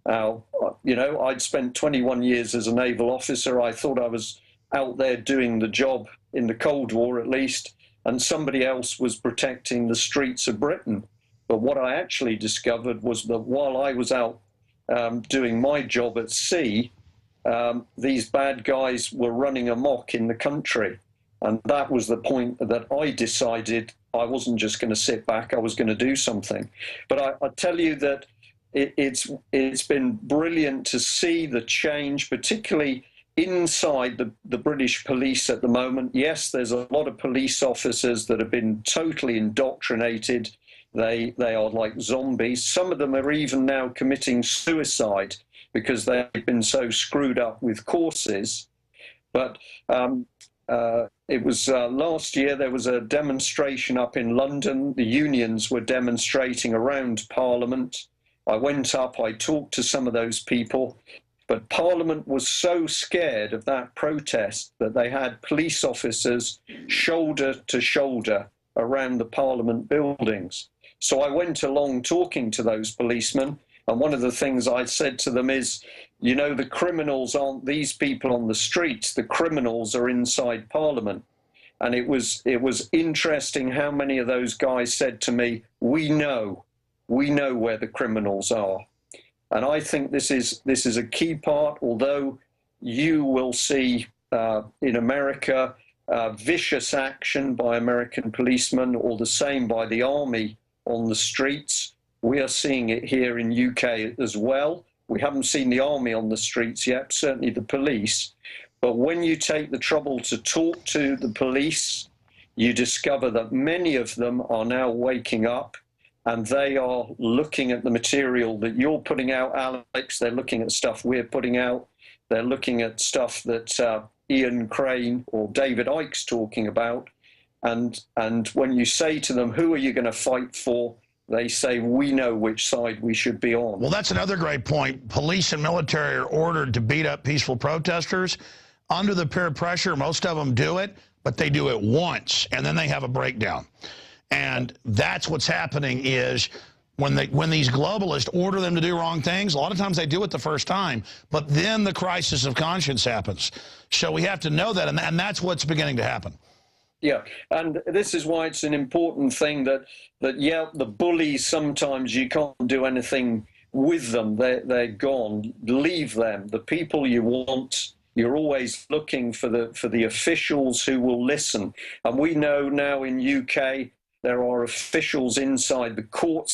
You know, I'd spent 21 years as a naval officer. I thought I was out there doing the job in the Cold War, at least, and somebody else was protecting the streets of Britain. But what I actually discovered was that while I was out doing my job at sea, these bad guys were running amok in the country. And that was the point that I decided I wasn't just going to sit back, I was going to do something. But I tell you that it's been brilliant to see the change, particularly inside the British police at the moment. Yes, there's a lot of police officers that have been totally indoctrinated. They are like zombies. Some of them are even now committing suicide because they've been so screwed up with courses. But it was last year, there was a demonstration up in London. The unions were demonstrating around Parliament. I went up, I talked to some of those people, but Parliament was so scared of that protest that they had police officers shoulder to shoulder around the Parliament buildings. So I went along talking to those policemen, and one of the things I said to them is, you know, the criminals aren't these people on the streets, the criminals are inside Parliament. And it was interesting how many of those guys said to me, we know where the criminals are. And I think this is a key part, although you will see in America vicious action by American policemen, or the same by the army on the streets. We are seeing it here in UK as well. We haven't seen the army on the streets yet, certainly the police. But when you take the trouble to talk to the police, you discover that many of them are now waking up, and they are looking at the material that you're putting out, Alex. They're looking at stuff we're putting out. They're looking at stuff that Ian Crane or David Icke's talking about. And when you say to them, who are you going to fight for? They say, we know which side we should be on. Well, that's another great point. Police and military are ordered to beat up peaceful protesters. Under the peer pressure, most of them do it, but they do it once, and then they have a breakdown. And that's what's happening is when these globalists order them to do wrong things, a lot of times they do it the first time, but then the crisis of conscience happens. So we have to know that, and that's what's beginning to happen. Yeah, and this is why it's an important thing that yeah, the bullies, sometimes you can't do anything with them. They're gone. Leave them. The people you want, you're always looking for the officials who will listen. And we know now in UK there are officials inside the courts